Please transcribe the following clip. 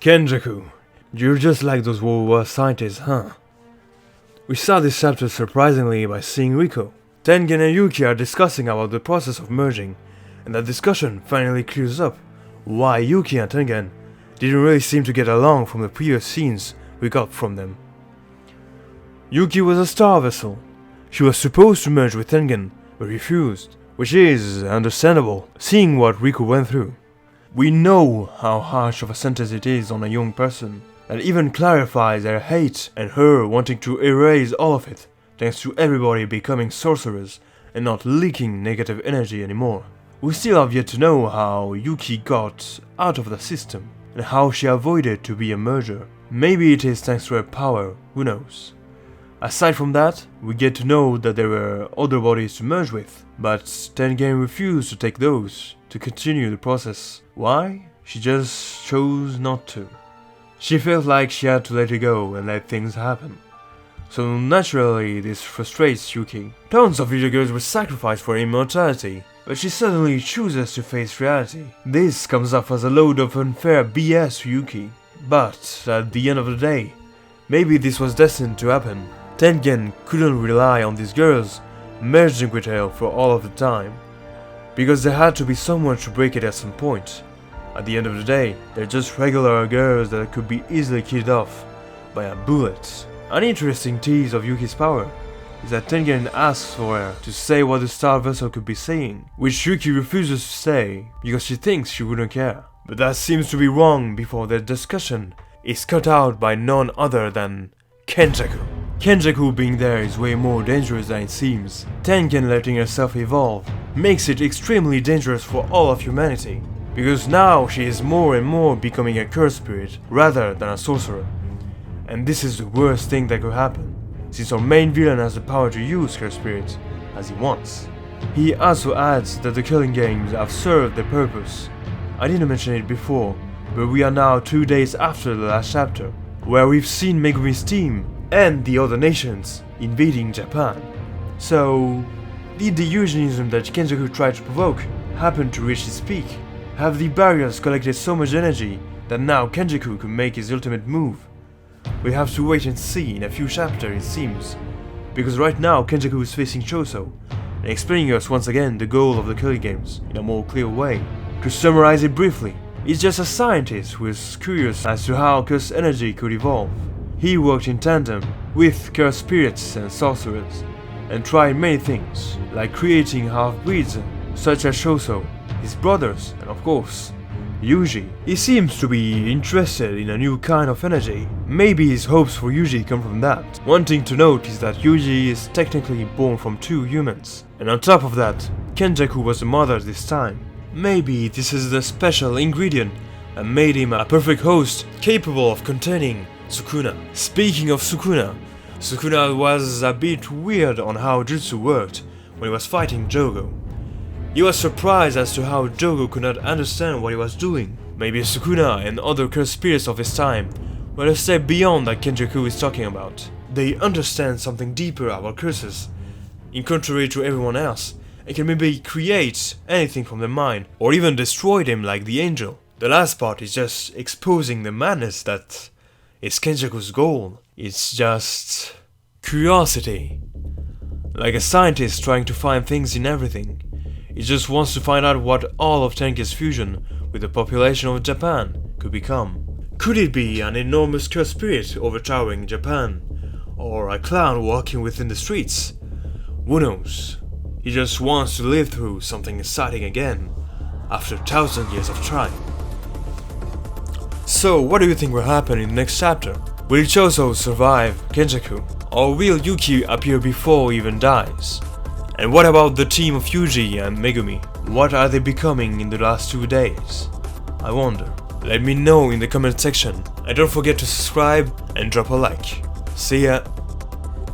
Kenjaku, you're just like those World War scientists, huh? We start this chapter surprisingly by seeing Riko. Tengen and Yuki are discussing about the process of merging, and that discussion finally clears up why Yuki and Tengen didn't really seem to get along from the previous scenes we got from them. Yuki was a star vessel. She was supposed to merge with Tengen, but refused, which is understandable, seeing what Riko went through. We know how harsh of a sentence it is on a young person, that even clarifies their hate and her wanting to erase all of it, thanks to everybody becoming sorcerers and not leaking negative energy anymore. We still have yet to know how Yuki got out of the system, and how she avoided to be a merger. Maybe it is thanks to her power, who knows. Aside from that, we get to know that there were other bodies to merge with, but Tengen refused to take those to continue the process. Why? She just chose not to. She felt like she had to let it go and let things happen. So naturally this frustrates Yuki. Tons of little girls were sacrificed for immortality, but she suddenly chooses to face reality. This comes off as a load of unfair BS to Yuki. But at the end of the day, maybe this was destined to happen. Tengen couldn't rely on these girls merging with her for all of the time, because there had to be someone to break it at some point. At the end of the day, they're just regular girls that could be easily killed off by a bullet. An interesting tease of Yuki's power is that Tengen asks for her to say what the star vessel could be saying, which Yuki refuses to say because she thinks she wouldn't care. But that seems to be wrong before their discussion is cut out by none other than Kenjaku. Kenjaku being there is way more dangerous than it seems. Tengen letting herself evolve makes it extremely dangerous for all of humanity, because now she is more and more becoming a cursed spirit rather than a sorcerer. And this is the worst thing that could happen, since our main villain has the power to use cursed spirits as he wants. He also adds that the killing games have served their purpose. I didn't mention it before, but we are now 2 days after the last chapter, where we've seen Megumi's team and the other nations invading Japan. So, did the eugenicism that Kenjaku tried to provoke happen to reach its peak? Have the barriers collected so much energy that now Kenjaku could make his ultimate move? We'll have to wait and see in a few chapters it seems, because right now Kenjaku is facing Choso and explaining us once again the goal of the killing games in a more clear way. To summarize it briefly, he's just a scientist who is curious as to how cursed energy could evolve. He worked in tandem with cursed spirits and sorcerers, and tried many things, like creating half-breeds such as Choso, his brothers, and of course, Yuji. He seems to be interested in a new kind of energy. Maybe his hopes for Yuji come from that. One thing to note is that Yuji is technically born from 2 humans, and on top of that, Kenjaku was the mother this time. Maybe this is the special ingredient that made him a perfect host capable of containing Sukuna. Speaking of Sukuna, Sukuna was a bit weird on how Jutsu worked when he was fighting Jogo. He was surprised as to how Jogo could not understand what he was doing. Maybe Sukuna and other cursed spirits of his time were a step beyond that Kenjaku is talking about. They understand something deeper about curses, in contrary to everyone else, and can maybe create anything from their mind, or even destroy them like the angel. The last part is just exposing the madness that is Kenjaku's goal. It's just curiosity. Like a scientist trying to find things in everything. He just wants to find out what all of Tengen's fusion with the population of Japan could become. Could it be an enormous cursed spirit overtowering Japan? Or a clown walking within the streets? Who knows? He just wants to live through something exciting again, after 1,000 years of trying. So, what do you think will happen in the next chapter? Will Choso survive Kenjaku? Or will Yuki appear before he even dies? And what about the team of Yuji and Megumi? What are they becoming in the last 2 days? I wonder. Let me know in the comment section. And don't forget to subscribe and drop a like. See ya!